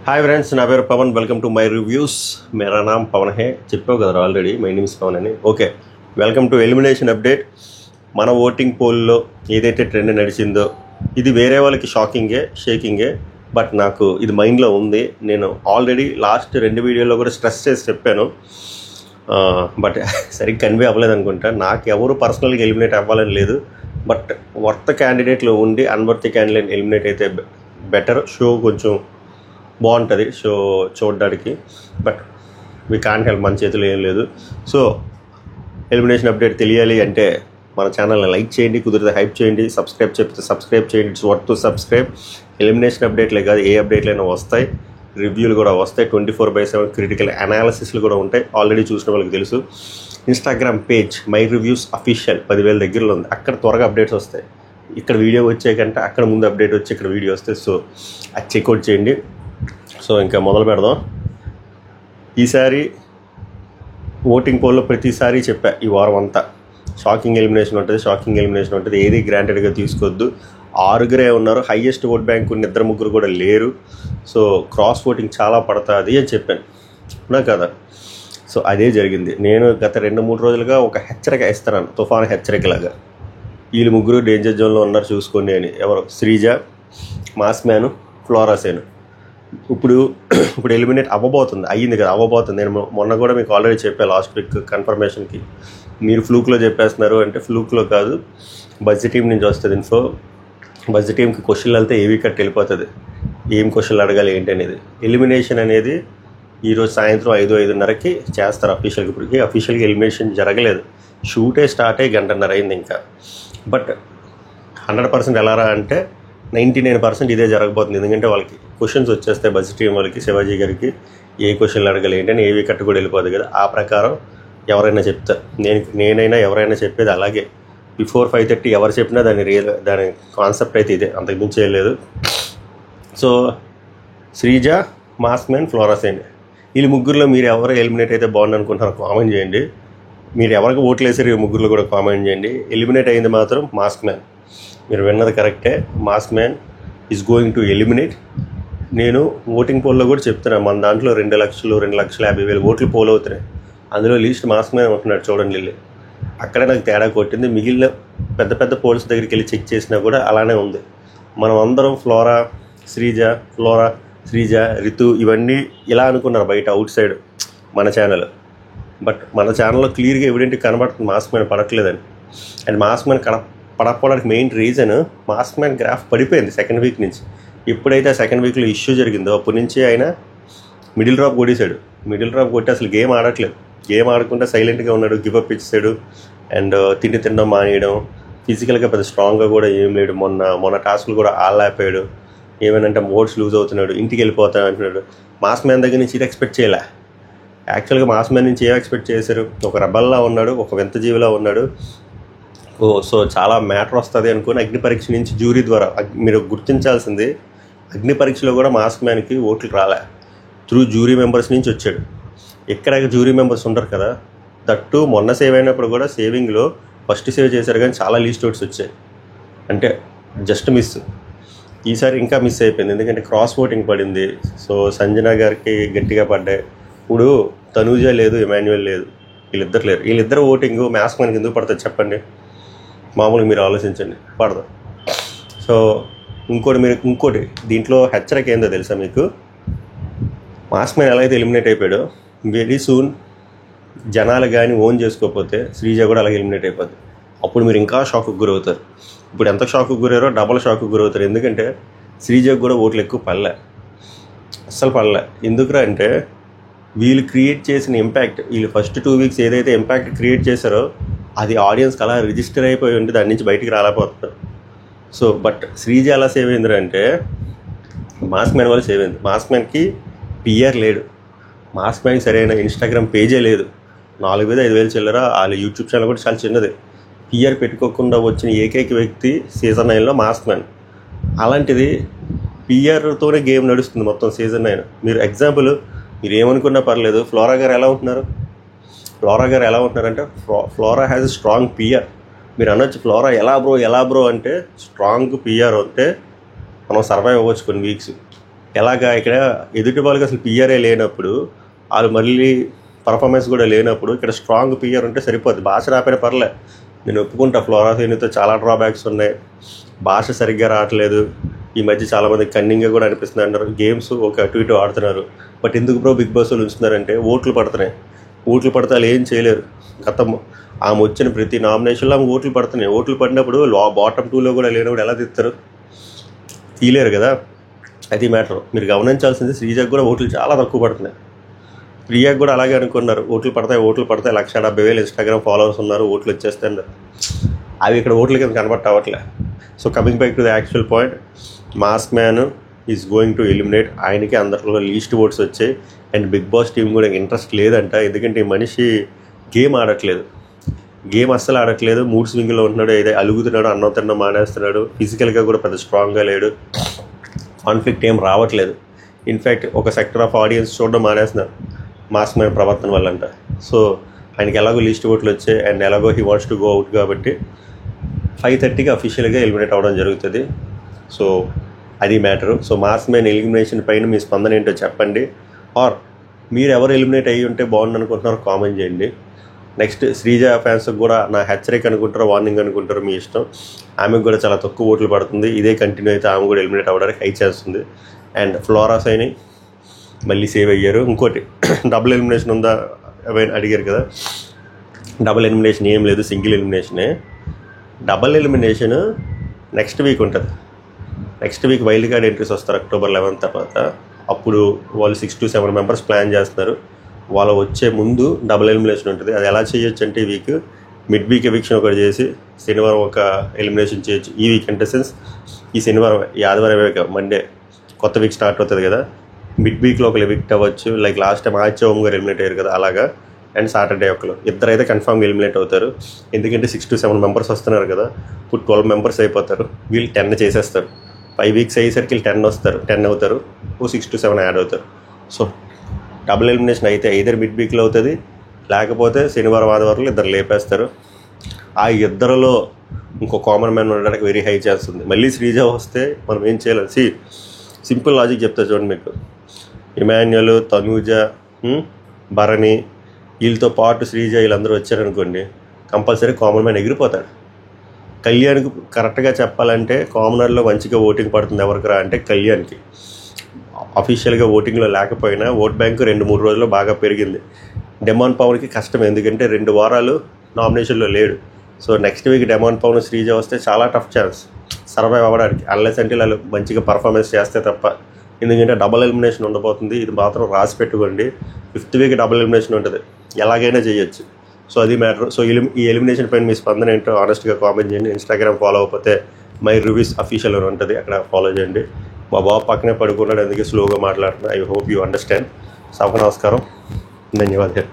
हाय friends ना पेर Pawan welcome to my reviews मेरा नाम पवन है చెప్పావు కదా already my name is Pawan అని okay welcome to elimination update మన ఓటింగ్ పోల్లో ఏదైతే ట్రెండ్ నడిచిందో ఇది వేరే వాళ్ళకి షేకింగే బట్ నాకు ఇది మైండ్లో ఉంది నేను ఆల్రెడీ లాస్ట్ 2 వీడియోలో కూడా స్ట్రెస్ చేసి చెప్పాను బట్ సరిగ్గా కన్వే అవ్వలేదు అనుకుంటా నాకు ఎవరు పర్సనల్గా ఎలిమినేట్ అవ్వాలని లేదు బట్ వర్త్ క్యాండిడేట్లో ఉండి అన్వర్త్ క్యాండిడేట్ ఎలిమినేట్ అయితే బెటర్ షో కొంచెం బాగుంటుంది షో చూడడానికి బట్ వీ కాంట్ హెల్ప్ మన చేతిలో ఏం లేదు సో ఎలిమినేషన్ అప్డేట్ తెలియాలి అంటే మన ఛానల్ని లైక్ చేయండి కుదిరితే హైప్ చేయండి సబ్స్క్రైబ్ చెప్తే సబ్స్క్రైబ్ చేయండి it's worth to subscribe elimination అప్డేట్లే కాదు ఏ అప్డేట్లైనా వస్తాయి రివ్యూలు కూడా వస్తాయి 24/7 క్రిటికల్ అనాలిసిస్లు కూడా ఉంటాయి ఆల్రెడీ చూసిన వాళ్ళకి తెలుసు Instagram page my reviews official 10,000 దగ్గరలో ఉంది అక్కడ త్వరగా అప్డేట్స్ వస్తాయి ఇక్కడ వీడియో వచ్చే కంటే అక్కడ ముందు అప్డేట్ వచ్చి ఇక్కడ వీడియో వస్తాయి సో అది చెక్అవుట్ చేయండి సో ఇంకా మొదలు పెడదాం ఈసారి ఓటింగ్ పోల్లో ప్రతిసారి చెప్పా ఈ వారం అంతా షాకింగ్ ఎలిమినేషన్ ఉంటుంది ఏది గ్రాంటెడ్గా తీసుకోవద్దు 6 ఉన్నారు హైయెస్ట్ ఓట్ బ్యాంక్ ఉన్న 2-3 కూడా లేరు సో క్రాస్ ఓటింగ్ చాలా పడుతుంది అని చెప్పాను నా కదా సో అదే జరిగింది నేను గత 2-3 రోజులుగా ఒక హెచ్చరిక ఇస్తున్నాను తుఫాను హెచ్చరికలాగా వీళ్ళు 3 డేంజర్ జోన్లో ఉన్నారు చూసుకోండి అని ఎవరు శ్రీజ మాస్ మ్యాను ఫ్లోరాసేను ఇప్పుడు ఎలిమినేట్ అయ్యింది కదా అవ్వబోతుంది నేను మొన్న కూడా మీకు ఆల్రెడీ చెప్పాను లాస్ట్ వీక్ కన్ఫర్మేషన్కి మీరు ఫ్లూక్లో చెప్పేస్తున్నారు అంటే ఫ్లూక్లో కాదు బడ్జెట్ టీం నుంచి వస్తుంది ఇన్ఫో బడ్జెట్ టీంకి క్వశ్చన్లు వెళ్తే ఏవి కట్ వెళ్ళిపోతుంది ఏం క్వశ్చన్లు అడగాలి ఏంటి అనేది ఎలిమినేషన్ అనేది ఈరోజు సాయంత్రం 5-5:30కి చేస్తారు అఫీషియల్గా ఇప్పటికి అఫీషియల్గా ఎలిమినేషన్ జరగలేదు షూటే స్టార్ట్ అయ్యి 1:30 అయింది ఇంకా బట్ 100% ఎలారా అంటే 99% ఇదే జరగబోతుంది ఎందుకంటే వాళ్ళకి క్వశ్చన్స్ వచ్చేస్తాయి బడ్జెట్ టీం వాళ్ళకి శివాజీ గారికి ఏ క్వశ్చన్లు అడగాలి ఏంటని ఏవి కట్టు కూడా వెళ్ళిపోతుంది కదా ఆ ప్రకారం ఎవరైనా చెప్తారు నేనైనా ఎవరైనా చెప్పేది అలాగే బిఫోర్ 5:30 ఎవరు చెప్పినా దాని కాన్సెప్ట్ అయితే ఇదే అంతకుమించి చేయలేదు సో శ్రీజ మాస్ మ్యాన్ ఫ్లోరాసేన్ వీళ్ళు 3లో మీరు ఎవరు ఎలిమినేట్ అయితే బాగుంది అనుకుంటున్నారు కామెంట్ చేయండి మీరు ఎవరికి ఓట్లు వేసారు ఈ 3లో కూడా కామెంట్ చేయండి ఎలిమినేట్ అయింది మాత్రం మాస్ మ్యాన్ మీరు విన్నది కరెక్టే mass man is going to eliminate నేను ఓటింగ్ పోల్లో కూడా చెప్తున్నాను మన దాంట్లో 2,50,000 ఓట్లు పోల్ అవుతున్నాయి అందులో లీస్ట్ మాస్ మ్యాన్ ఉంటున్నాడు చూడండి వెళ్ళి అక్కడే నాకు తేడా కొట్టింది మిగిలిన పెద్ద పోల్స్ దగ్గరికి వెళ్ళి చెక్ చేసినా కూడా అలానే ఉంది మనం అందరం శ్రీజ రితు ఇవన్నీ ఇలా అనుకున్నారు బయట అవుట్ సైడ్ మన ఛానల్ బట్ మన ఛానల్లో క్లియర్గా ఎవిడెంట్ కనబడుతుంది మాస్ మ్యాన్ పడట్లేదని అండ్ మాస్ మ్యాన్ పడకపోవడానికి main reason mass man graph పడిపోయింది 2nd వీక్ నుంచి ఎప్పుడైతే 2nd వీక్లో ఇష్యూ జరిగిందో అప్పటి నుంచి ఆయన మిడిల్ డ్రాప్ కొట్టేశాడు మిడిల్ డ్రాప్ కొట్టి అసలు గేమ్ ఆడట్లేదు గేమ్ ఆడకుండా సైలెంట్గా ఉన్నాడు గివప్ ఇచ్చాడు అండ్ తినడం మానేయడం ఫిజికల్గా పెద్ద స్ట్రాంగ్గా కూడా ఏం లేడు మొన్న టాస్క్లు కూడా ఆడలేకపోయాడు ఏమేనంటే మోడ్స్ లూజ్ అవుతున్నాడు ఇంటికి వెళ్ళిపోతాను అంటున్నాడు మాస్ మ్యాన్ దగ్గర నుంచి ఇది ఎక్స్పెక్ట్ చేయలే యాక్చువల్గా మాస్ మ్యాన్ నుంచి ఏం ఎక్స్పెక్ట్ చేశారు ఒక రెబల్లా ఉన్నాడు ఒక వింత జీవిలా ఉన్నాడు సో చాలా మ్యాటర్ వస్తుంది అనుకుని అగ్ని పరీక్ష నుంచి జ్యూరీ ద్వారా మీరు గుర్తించాల్సింది అగ్ని పరీక్షలో కూడా మాస్ మ్యాన్కి ఓట్లు రాలే త్రూ జ్యూరీ మెంబర్స్ నుంచి వచ్చాడు ఎక్కడ జ్యూరీ మెంబర్స్ ఉంటారు కదా దట్టు మొన్న సేవ్ అయినప్పుడు కూడా సేవింగ్లో ఫస్ట్ సేవ్ చేశారు కానీ చాలా లీస్ట్ ఓట్స్ వచ్చాయి అంటే జస్ట్ మిస్ ఈసారి ఇంకా మిస్ అయిపోయింది ఎందుకంటే క్రాస్ ఓటింగ్ పడింది సో సంజన గారికి గట్టిగా పడ్డాయి ఇప్పుడు తనూజ లేదు ఎమాన్యుయల్ లేదు వీళ్ళిద్దరు ఓటింగ్ మాస్ మ్యాన్కి ఎందుకు పడుతుంది చెప్పండి మామూలుగా మీరు ఆలోచించండి పడదు సో ఇంకోటి దీంట్లో హెచ్చరిక ఏందో తెలుసా మీకు మాస్ మ్యాన్ ఎలా అయితే ఎలిమినేట్ అయిపోయాడో వెరీ సూన్ జనాలు కానీ ఓన్ చేసుకోకపోతే శ్రీజ కూడా అలాగే ఎలిమినేట్ అయిపోద్ది అప్పుడు మీరు ఇంకా షాక్కి గురవుతారు ఇప్పుడు ఎంత షాక్కి గురయ్యారో డబల్ షాక్కి గురవుతారు ఎందుకంటే శ్రీజకు కూడా ఓట్లు ఎక్కువ అస్సలు పడలే ఎందుకురా అంటే వీళ్ళు క్రియేట్ చేసిన ఇంపాక్ట్ వీళ్ళు ఫస్ట్ 2 వీక్స్ ఏదైతే ఇంపాక్ట్ క్రియేట్ చేశారో అది ఆడియన్స్కి అలా రిజిస్టర్ అయిపోయి ఉంటే దాని నుంచి బయటికి రాలేకపోతున్నారు సో బట్ శ్రీజ ఎలా సేవ్ అయింది అంటే మాస్ మ్యాన్ వల్ల సేవ్ అయింది మాస్ మ్యాన్కి పిఆర్ లేడు మాస్ మ్యాన్కి సరైన ఇన్స్టాగ్రామ్ పేజే లేదు 4,000-5,000 చిల్లర వాళ్ళ యూట్యూబ్ ఛానల్ కూడా చాలా చిన్నది పిఆర్ పెట్టుకోకుండా వచ్చిన ఏకైక వ్యక్తి సీజన్ 9లో మాస్ మ్యాన్ అలాంటిది పిఆర్తోనే గేమ్ నడుస్తుంది మొత్తం సీజన్ 9 మీరు ఎగ్జాంపుల్ మీరు ఏమనుకున్నా పర్లేదు ఫ్లోరా గారు ఎలా ఉంటున్నారంటే Flora has a strong PR మీరు అనొచ్చు ఫ్లోరా ఎలా బ్రో అంటే స్ట్రాంగ్ పిఆర్ ఉంటే మనం సర్వైవ్ అవ్వచ్చు కొన్ని వీక్స్ ఎలాగా ఇక్కడ ఎదుటి వాళ్ళకి అసలు పిఆర్ఏ లేనప్పుడు, వాళ్ళు మళ్ళీ పర్ఫార్మెన్స్ కూడా లేనప్పుడు ఇక్కడ స్ట్రాంగ్ పిఆర్ ఉంటే సరిపోద్ది. భాష రాపోయినా పర్లే, నేను ఒప్పుకుంటా. ఫ్లోరా సైనితో చాలా డ్రాబ్యాక్స్ ఉన్నాయి, భాష సరిగ్గా రావట్లేదు. ఈ మధ్య చాలామంది కన్నింగ్గా కూడా అనిపిస్తుంది అంటారు. గేమ్స్ ఒక అటు ఇటు ఆడుతున్నారు, బట్ ఎందుకు బ్రో బిగ్ బాస్ వాళ్ళు ఉంచుతున్నారంటే ఓట్లు పడుతున్నాయి. ఓట్లు పడితే వాళ్ళు ఏం చేయలేరు. గతం ఆమె వచ్చిన ప్రతి నామినేషన్లో ఆమె ఓట్లు పడుతున్నాయి. ఓట్లు పడినప్పుడు బాటమ్ 2లో కూడా లేనప్పుడు ఎలా తీస్తారు? తీయలేరు కదా. అది మ్యాటర్. మీరు గమనించాల్సింది శ్రీజకు కూడా ఓట్లు చాలా తక్కువ పడుతున్నాయి. ప్రియాకి కూడా అలాగే అనుకున్నారు, ఓట్లు పడతాయి 1,70,000 ఇన్స్టాగ్రామ్ ఫాలోవర్స్ ఉన్నారు, ఓట్లు వచ్చేస్తాయి అన్నారు. అవి ఇక్కడ ఓట్ల కింద కనబట్టవట్లే. So coming back to the actual point, mask man is going to eliminate. ఆయనకి అందరిలో లీస్ట్ ఓట్స్ వచ్చాయి. అండ్ బిగ్ బాస్ టీం కూడా ఇంట్రెస్ట్ లేదంట, ఎందుకంటే ఈ మనిషి గేమ్ ఆడట్లేదు. గేమ్ అస్సలు ఆడట్లేదు. మూడ్ స్వింగ్లో ఉంటున్నాడు, ఏదో అలుగుతున్నాడు, అన్నం తినడం మానేస్తున్నాడు. ఫిజికల్గా కూడా పెద్ద స్ట్రాంగ్గా లేడు. కాన్ఫ్లిక్ట్ ఏం రావట్లేదు. ఇన్ఫ్యాక్ట్ ఒక సెక్టర్ ఆఫ్ ఆడియన్స్ చూడడం మానేస్తున్నారు మాస్క్ మ్యాన్ ప్రవర్తన వల్ల అంట. సో ఆయనకి ఎలాగో లిస్ట్ ఓట్లు వచ్చాయి అండ్ ఎలాగో he wants to go out కాబట్టి 5:30కి అఫీషియల్గా ఎలిమినేట్ అవ్వడం జరుగుతుంది. సో అది matter. So mask man elimination పైన మీ స్పందన ఏంటో చెప్పండి. ఆర్ మీరు ఎవరు ఎలిమినేట్ అయ్యి ఉంటే బాగుంది అనుకుంటున్నారో కామెంట్ చేయండి. నెక్స్ట్ శ్రీజ ఫ్యాన్స్కి కూడా నా హెచ్చరిక అనుకుంటారో వార్నింగ్ అనుకుంటారో మీ ఇష్టం. ఆమెకు కూడా చాలా తక్కువ ఓట్లు పడుతుంది. ఇదే కంటిన్యూ అయితే ఆమె కూడా ఎలిమినేట్ అవ్వడానికి హై ఛాన్స్ ఉంది. అండ్ ఫ్లోరా సైని మళ్ళీ సేవ్ అయ్యారు. ఇంకోటి డబుల్ ఎలిమినేషన్ ఉందా అడిగారు కదా. డబుల్ ఎలిమినేషన్ ఏం లేదు, సింగిల్ ఎలిమినేషనే. డబుల్ ఎలిమినేషన్ నెక్స్ట్ వీక్ ఉంటుంది. Next week wild card entries వస్తారు October 11 తర్వాత. అప్పుడు వాళ్ళు 6 to 7 మెంబర్స్ ప్లాన్ చేస్తున్నారు. వాళ్ళు వచ్చే ముందు డబుల్ ఎలిమినేషన్ ఉంటుంది. అది ఎలా చేయొచ్చు అంటే ఈ వీక్ మిడ్ వీక్ ఎవిక్షన్ ఒకటి చేసి శనివారం ఒక ఎలిమినేషన్ చేయొచ్చు. ఈ వీక్ అంటే సెన్స్ ఈ శనివారం, ఈ ఆదివారం మండే కొత్త వీక్ స్టార్ట్ అవుతుంది కదా. మిడ్ వీక్లో ఒకరు ఎవిక్ట్ అవ్వచ్చు. లైక్ లాస్ట్ టైం ఆదిత్య ఓం గారు ఎలిమినేట్ అయ్యారు కదా అలాగా. అండ్ సాటర్డే ఒకరు, ఇద్దరైతే కన్ఫామ్గా ఎలిమినేట్ అవుతారు. ఎందుకంటే 6 to 7 మెంబర్స్ వస్తున్నారు కదా. ఇప్పుడు 12 మెంబర్స్ అయిపోతారు. వీళ్ళు 10 చేసేస్తారు. 5 వీక్స్ అయ్యేసరికి వీళ్ళు 10 అవుతారు. 6 to 7 యాడ్ అవుతారు. సో డబుల్ ఎలిమినేషన్ అయితే ఐదర్ మిడ్ వీక్లో అవుతుంది, లేకపోతే శనివారం ఆదివారంలో ఇద్దరు లేపేస్తారు. ఆ ఇద్దరిలో ఇంకో కామన్ మ్యాన్ ఉండడానికి వెరీ హై ఛాన్స్ ఉంది. మళ్ళీ శ్రీజ వస్తే మనం ఏం చేయాలి? సింపుల్ లాజిక్ చెప్తా చూడండి మీకు. ఇమాన్యుల్, తనూజ, భరణి వీళ్ళతో పాటు శ్రీజ వీళ్ళందరూ వచ్చారనుకోండి, కంపల్సరీ కామన్ మ్యాన్ ఎగిరిపోతాడు. కళ్యాణ్కి కరెక్ట్గా చెప్పాలంటే కామనర్లో మంచిగా ఓటింగ్ పడుతుంది ఎవరికిరా అంటే కళ్యాణ్కి. అఫీషియల్గా ఓటింగ్లో లేకపోయినా ఓట్ బ్యాంకు 2-3 రోజుల్లో బాగా పెరిగింది. డెమాన్ పవన్కి కష్టం, ఎందుకంటే 2 వారాలు నామినేషన్లో లేడు. So next week Demon Pavan Sreeja వస్తే చాలా టఫ్ ఛాన్స్ సర్వైవ్ అవ్వడానికి, అన్లెస్ అంటే వాళ్ళు మంచిగా పర్ఫార్మెన్స్ చేస్తే తప్ప. ఎందుకంటే డబుల్ ఎలిమినేషన్ ఉండబోతుంది, ఇది మాత్రం రాసి పెట్టుకోండి. 5th వీక్ డబుల్ ఎలిమినేషన్ ఉంటుంది, ఎలాగైనా చేయొచ్చు. సో అది మ్యాటర్. సో ఈ ఎలిమినేషన్ పైన మీ స్పందన ఏంటో ఆనెస్ట్గా కామెంట్ చేయండి. ఇన్స్టాగ్రామ్ ఫాలో అవ్వకపోతే మై రివ్యూస్ అఫీషియల్ అని ఉంటుంది, అక్కడ ఫాలో చేయండి. మా బాబు పక్కనే పడుకున్నాడు, అందుకే స్లోగా మాట్లాడుతున్నా. I hope you understand. సభకు నమస్కారం, ధన్యవాదాలు.